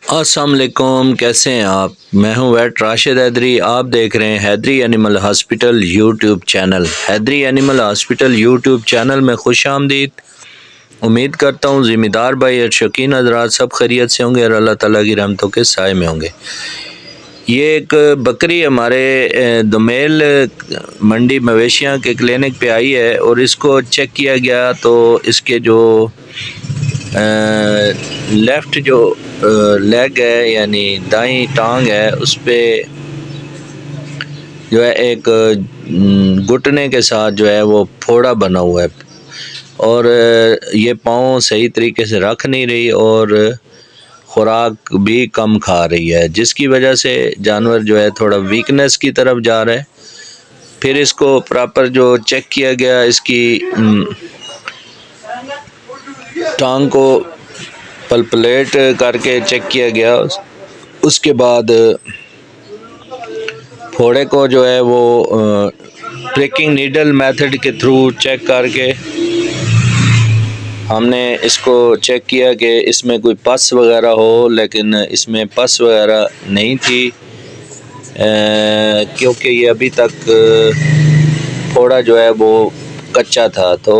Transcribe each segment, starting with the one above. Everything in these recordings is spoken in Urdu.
السلام علیکم، کیسے ہیں آپ؟ میں ہوں ویٹ راشد حیدری، آپ دیکھ رہے ہیں حیدری اینیمل ہاسپٹل یوٹیوب چینل۔ حیدری اینیمل ہاسپٹل یوٹیوب چینل میں خوش آمدید۔ امید کرتا ہوں ذمہ دار بھائی اور شوقین حضرات سب خیریت سے ہوں گے اور اللہ تعالیٰ کی رحمتوں کے سائے میں ہوں گے۔ یہ ایک بکری ہمارے دومیل منڈی مویشیاں کے کلینک پہ آئی ہے اور اس کو چیک کیا گیا تو اس کے جو لیفٹ جو لیگ ہے یعنی دائیں ٹانگ ہے اس پہ جو ہے ایک گھٹنے کے ساتھ جو ہے وہ پھوڑا بنا ہوا ہے اور یہ پاؤں صحیح طریقے سے رکھ نہیں رہی اور خوراک بھی کم کھا رہی ہے، جس کی وجہ سے جانور جو ہے تھوڑا ویکنس کی طرف جا رہا ہے۔ پھر اس کو پراپر جو چیک کیا گیا، اس کی ٹانگ کو پلپلیٹ کر کے چیک کیا گیا، اس کے بعد پھوڑے کو جو ہے وہ پریکنگ نیڈل میتھڈ کے تھرو چیک کر کے ہم نے اس کو چیک کیا کہ اس میں کوئی پس وغیرہ ہو، لیکن اس میں پس وغیرہ نہیں تھی کیونکہ یہ ابھی تک پھوڑا جو ہے وہ کچا تھا۔ تو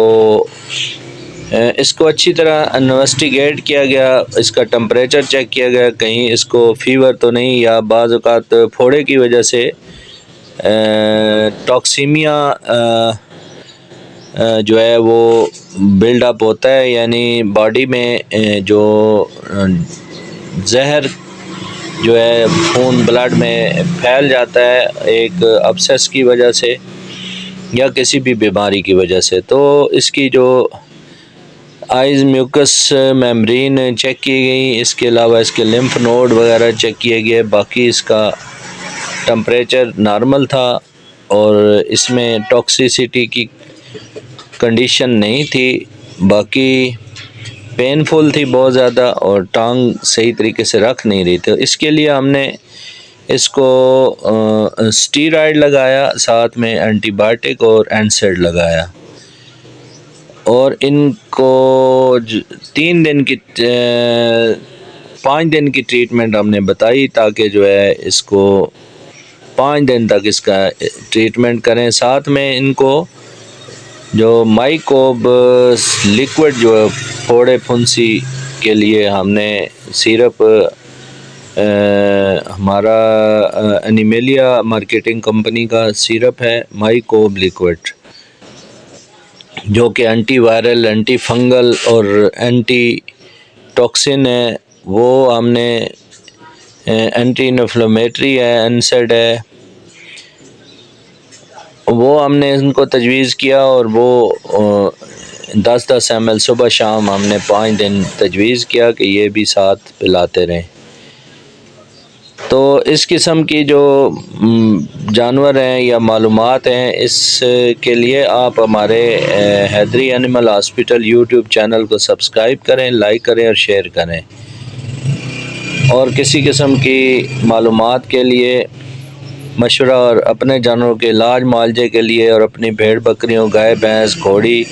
اس کو اچھی طرح انویسٹیگیٹ کیا گیا، اس کا ٹمپریچر چیک کیا گیا، کہیں اس کو فیور تو نہیں، یا بعض اوقات پھوڑے کی وجہ سے ٹاکسیمیا جو ہے وہ بلڈ اپ ہوتا ہے، یعنی باڈی میں جو زہر جو ہے خون بلڈ میں پھیل جاتا ہے ایک ابسیس کی وجہ سے یا کسی بھی بیماری کی وجہ سے۔ تو اس کی جو آئز میوکس میمبرین چیک کی گئی، اس کے علاوہ اس کے لمف نوڈ وغیرہ چیک کیے گئے، باقی اس کا ٹمپریچر نارمل تھا اور اس میں ٹاکسیسٹی کی کنڈیشن نہیں تھی، باقی پینفل تھی بہت زیادہ اور ٹانگ صحیح طریقے سے رکھ نہیں رہی تھی۔ اس کے لیے ہم نے اس کو اسٹیرائڈ لگایا، ساتھ میں اینٹی بائیوٹک اور اینسیڈ لگایا، اور ان کو 5 دن کی ٹریٹمنٹ ہم نے بتائی تاکہ جو ہے اس کو 5 دن تک اس کا ٹریٹمنٹ کریں۔ ساتھ میں ان کو جو مائیکوب لیکوڈ جو ہے پھوڑے پھنسی کے لیے ہم نے سیرپ ہمارا انیمیلیا مارکیٹنگ کمپنی کا سیرپ ہے مائیکوب لیکوڈ، جو کہ اینٹی وائرل، اینٹی فنگل اور اینٹی ٹاکسن ہے، وہ ہم نے اینٹی انفلیمیٹری ہے، اینسیڈ ہے، وہ ہم نے ان کو تجویز کیا اور وہ 10 ml صبح شام ہم نے 5 دن تجویز کیا کہ یہ بھی ساتھ پلاتے رہیں۔ تو اس قسم کی جو جانور ہیں یا معلومات ہیں، اس کے لیے آپ ہمارے حیدری اینیمل ہاسپٹل یوٹیوب چینل کو سبسکرائب کریں، لائک کریں اور شیئر کریں، اور کسی قسم کی معلومات کے لیے مشورہ اور اپنے جانوروں کے علاج معالجے کے لیے اور اپنی بھیڑ بکریوں، گائے بھینس، گھوڑی،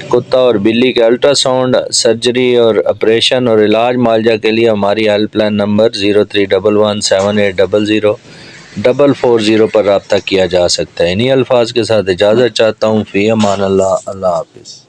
کتا اور بلی کے الٹرا ساؤنڈ، سرجری اور آپریشن اور علاج معالجہ کے لیے ہماری ہیلپ لائن نمبر 0311780040 پر رابطہ کیا جا سکتا ہے۔ انہی الفاظ کے ساتھ اجازت چاہتا ہوں، فی امان اللہ، اللہ حافظ۔